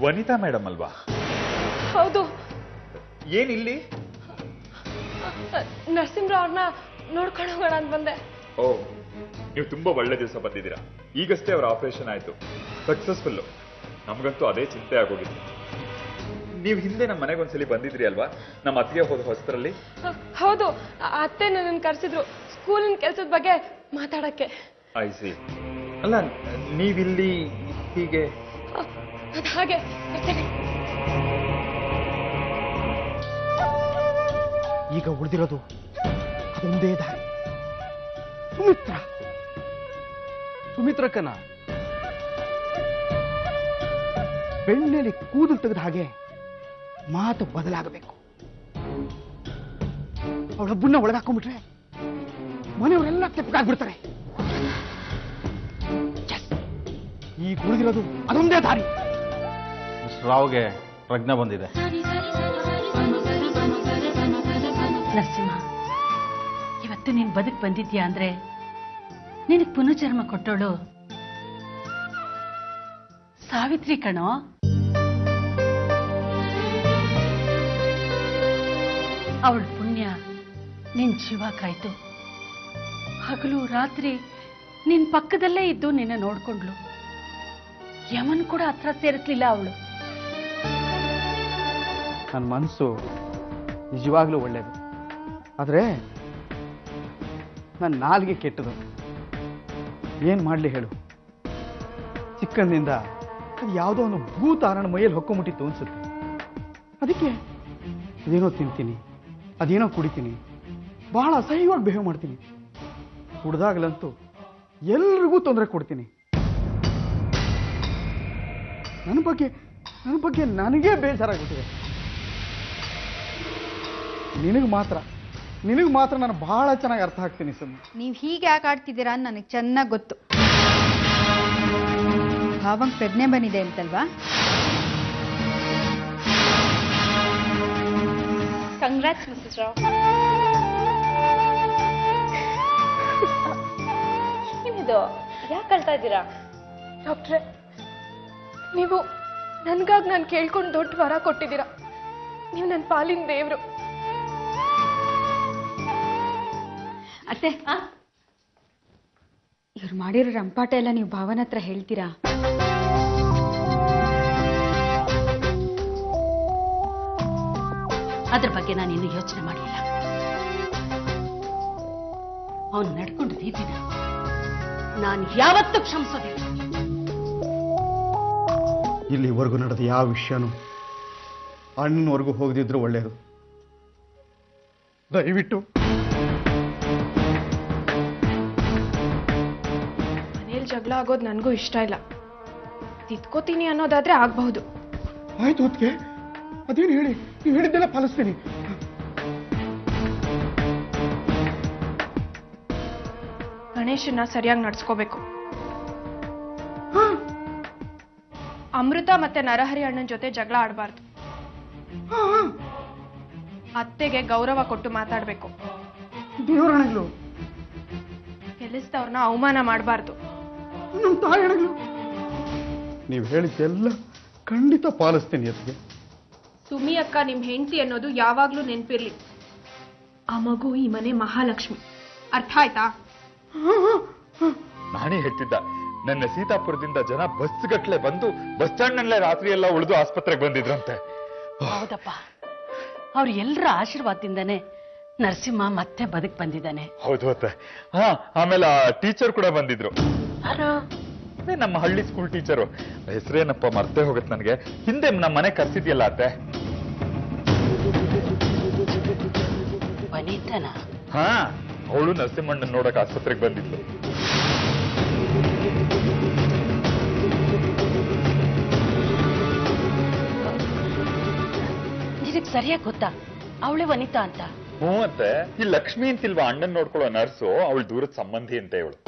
ವನಿತಾ madam ಅಲ್ವಾ? ಹೌದು. ಏನಿಲ್ಲಿ? ನರಸಿಂಹರಾವ್ ಅವ್ರನ್ನ ನೋಡ್ಕೊಂಡು ಹೋಗೋಣ ಅಂತ ಬಂದೆ. ಓ, ನೀವು ತುಂಬಾ ಒಳ್ಳೆ ದಿವಸ ಬಂದಿದ್ದೀರಾ. ಈಗಷ್ಟೇ ಅವರ ಆಪರೇಷನ್ ಆಯ್ತು, ಸಕ್ಸಸ್ಫುಲ್. ನಮ್ಗಂತೂ ಅದೇ ಚಿಂತೆ ಆಗೋಗಿತ್ತು. ನೀವು ಹಿಂದೆ ನಮ್ಮ ಮನೆಗೆ ಒಂದ್ಸಲಿ ಬಂದಿದ್ರಿ ಅಲ್ವಾ, ನಮ್ಮ ಅತ್ತಿಗೆ ಹೋದ ಹೊಸರಲ್ಲಿ? ಹೌದು, ಅತ್ತೆ ನನ್ನನ್ನು ಕರೆಸಿದ್ರು ಸ್ಕೂಲಿನ ಕೆಲಸದ ಬಗ್ಗೆ ಮಾತಾಡಕ್ಕೆ. I C. ಅಲ್ಲ, ನೀವಿಲ್ಲಿ ಹೀಗೆ? ಹಾಗೆ ಈಗ ಉಳಿದಿರೋದು ಅದೊಂದೇ ದಾರಿ. ಸುಮಿತ್ರಕ್ಕನ ಬೆಣ್ಣೆಲಿ ಕೂದಲು ತೆಗೆದ ಹಾಗೆ ಮಾತು ಬದಲಾಗಬೇಕು. ಅವಳೊಬ್ಬನ್ನ ಒಳಗಾಕೊಂಡ್ಬಿಟ್ರೆ ಮನೆಯವರೆಲ್ಲ ತೆಪ್ಪಗಾಗ್ಬಿಡ್ತಾರೆ. ಈಗ ಉಳಿದಿರೋದು ಅದೊಂದೇ ದಾರಿ. ರಾವ್ಗೆ ಪ್ರಜ್ಞೆ ಬಂದಿದೆ. ನರಸಿಂಹ, ಇವತ್ತು ನೀನ್ ಬದುಕ್ ಬಂದಿದ್ಯಾ ಅಂದ್ರೆ ನಿನಗ್ ಪುನರ್ಜನ್ಮ ಕೊಟ್ಟೋಳು ಸಾವಿತ್ರಿ ಕಣೋ. ಅವಳ ಪುಣ್ಯ ನಿನ್ ಜೀವ ಕಾಯ್ತು. ಹಗಲು ರಾತ್ರಿ ನಿನ್ ಪಕ್ಕದಲ್ಲೇ ಇದ್ದು ನಿನ್ನ ನೋಡ್ಕೊಂಡ್ಲು. ಯಮನ್ ಕೂಡ ಹತ್ರ ಸೇರಿಸ್ಲಿಲ್ಲ ಅವಳು. ನನ್ನ ಮನಸ್ಸು ನಿಜವಾಗ್ಲೂ ಒಳ್ಳೇದು, ಆದ್ರೆ ನನ್ನ ನಾಲ್ಗೆ ಕೆಟ್ಟದು. ಏನ್ ಮಾಡ್ಲಿ ಹೇಳು? ಚಿಕ್ಕಂದಿಂದ ಅದು ಯಾವುದೋ ಒಂದು ಭೂತಾರಣ ಮೈಯಲ್ಲಿ ಹೊಕ್ಕೊಂಬಿಟ್ಟಿತ್ತು ಅನ್ಸುತ್ತೆ. ಅದಕ್ಕೆ ಅದೇನೋ ತಿಂತೀನಿ, ಅದೇನೋ ಕುಡಿತೀನಿ, ಬಹಳ ಅಸಹ್ಯವಾಗಿ ಬಿಹೇವ್ ಮಾಡ್ತೀನಿ. ಕುಡ್ದಾಗಲಂತೂ ಎಲ್ರಿಗೂ ತೊಂದರೆ ಕೊಡ್ತೀನಿ. ನನ್ನ ಬಗ್ಗೆ ನನಗೇ ಬೇಜಾರಾಗ್ಬಿಟ್ಟಿದೆ. ನಿನಗೆ ಮಾತ್ರ ನಾನು ಬಹಳ ಚೆನ್ನಾಗಿ ಅರ್ಥ ಆಗ್ತೀನಿ ಸುಮ್ಮನೆ. ನೀವು ಹೀಗೆ ಯಾಕೆ ಆಡ್ತಿದ್ದೀರಾ ಅಂತ ನನಗೆ ಚೆನ್ನಾಗಿ ಗೊತ್ತು. ಭಾವಂಗ್ ಪ್ರಜ್ಞೆ ಬಂದಿದೆ ಅಂತಲ್ವಾ? Congrats Mrs Rao. ಏನಿದು, ಯಾಕೆ ಅಳ್ತಾ ಇದ್ದೀರಾ? ಡಾಕ್ಟ್ರೆ, ನೀವು ನನ್ಗಾಗಿ ನಾನು ಕೇಳ್ಕೊಂಡು ದೊಡ್ಡ ವರ ಕೊಟ್ಟಿದ್ದೀರಾ. ನೀವು ನನ್ನ ಪಾಲಿನ ದೇವ್ರು. ಅತ್ತೆ, ಇವ್ರು ಮಾಡಿರೋ ರಂಪಾಟ ಎಲ್ಲ ನೀವು ಭಾವನ ಹತ್ರ ಹೇಳ್ತೀರಾ? ಅದ್ರ ಬಗ್ಗೆ ನಾನಿನ್ನು ಯೋಚನೆ ಮಾಡಲಿಲ್ಲ. ಅವನು ನಡ್ಕೊಂಡು ರೀತಿನ ನಾನು ಯಾವತ್ತೂ ಕ್ಷಮಿಸೋದಿಲ್ಲ. ಇಲ್ಲಿವರೆಗೂ ನಡೆದ ಯಾವ ವಿಷಯನೂ ಅಣ್ಣನವರೆಗೂ ಹೋಗದಿದ್ರು ಒಳ್ಳೆಯದು. ದಯವಿಟ್ಟು ಮನೇಲಿ ಜಗಳ ಆಗೋದು ನನಗೂ ಇಷ್ಟ ಇಲ್ಲ. ತಿದ್ಕೋತೀನಿ ಅನ್ನೋದಾದ್ರೆ ಆಗಬಹುದು. ಆಯ್ತು ಹೊತ್ತಿಗೆ, ಅದೇನು ಹೇಳಿ, ನೀವು ಹೇಳಿದ್ದೆಲ್ಲ ಪಾಲಿಸ್ತೀನಿ. ಗಣೇಶನ್ನ ಸರಿಯಾಗಿ ನಡ್ಸ್ಕೋಬೇಕು. ಅಮೃತ ಮತ್ತೆ ನರಹರಿ ಅಣ್ಣನ ಜೊತೆ ಜಗಳ ಆಡಬಾರ್ದು. ಅತ್ತೆಗೆ ಗೌರವ ಕೊಟ್ಟು ಮಾತಾಡ್ಬೇಕು. ದೇವರಣಗಳು ಕೆಲಸದವ್ರನ್ನ ಅವಮಾನ ಮಾಡಬಾರ್ದು. ನಮ್ಮ ತಾಯಣಗಳು ನೀವು ಹೇಳಿದ್ದೆಲ್ಲ ಖಂಡಿತ ಪಾಲಿಸ್ತೀನಿ. ಅದಕ್ಕೆ ಸುಮಿ ಅಕ್ಕ ನಿಮ್ ಹೆಂಡತಿ ಅನ್ನೋದು ಯಾವಾಗ್ಲೂ ನೆನ್ಪಿರ್ಲಿ. ಆ ಮಗು ಈ ಮನೆ ಮಹಾಲಕ್ಷ್ಮಿ. ಅರ್ಥ ಆಯ್ತಾ? ನಾನೇ ಹೇಳ್ತಿದ್ದ, ನನ್ನ ಸೀತಾಪುರದಿಂದ ಜನ ಬಸ್ ಗಟ್ಲೆ ಬಂದು ಬಸ್ ಸ್ಟ್ಯಾಂಡ್ ನಲ್ಲೇ ರಾತ್ರಿ ಎಲ್ಲ ಉಳಿದು ಆಸ್ಪತ್ರೆಗೆ ಬಂದಿದ್ರಂತೆ. ಹೌದಪ್ಪ, ಅವ್ರ ಎಲ್ಲರ ಆಶೀರ್ವಾದದಿಂದಾನೆ ನರಸಿಂಹ ಮತ್ತೆ ಬದುಕ್ ಬಂದಿದ್ದಾನೆ. ಹೌದು ಅತ್ತೆ. ಆಮೇಲೆ ಆ ಟೀಚರ್ ಕೂಡ ಬಂದಿದ್ರು. ನಮ್ಮ ಹಳ್ಳಿ ಸ್ಕೂಲ್ ಟೀಚರು. ಹೆಸರೇನಪ್ಪ ಮರ್ತೇ ಹೋಗತ್ ನನಗೆ. ಹಿಂದೆ ನಮ್ಮ ಮನೆ ಕರ್ಸಿದ್ಯಲ್ಲ ಅತ್ತೆ. ವನಿತನ? ಅವಳು ನರಸಿಂಹಣ್ಣನ್ ನೋಡಕ್ ಆಸ್ಪತ್ರೆಗೆ ಬಂದಿದ್ಲು. ನಿನಗ್ ಸರಿಯಾಗಿ ಗೊತ್ತಾ ಅವಳೆ ವನಿತಾ ಅಂತ? ಹ್ಞೂ ಅಂತೆ. ಈ ಲಕ್ಷ್ಮಿ ಅಂತಿಲ್ವಾ ಅಣ್ಣನ್ ನೋಡ್ಕೊಳ್ಳೋ ನರ್ಸು, ಅವಳು ದೂರದ ಸಂಬಂಧಿ ಅಂತ ಇವಳು.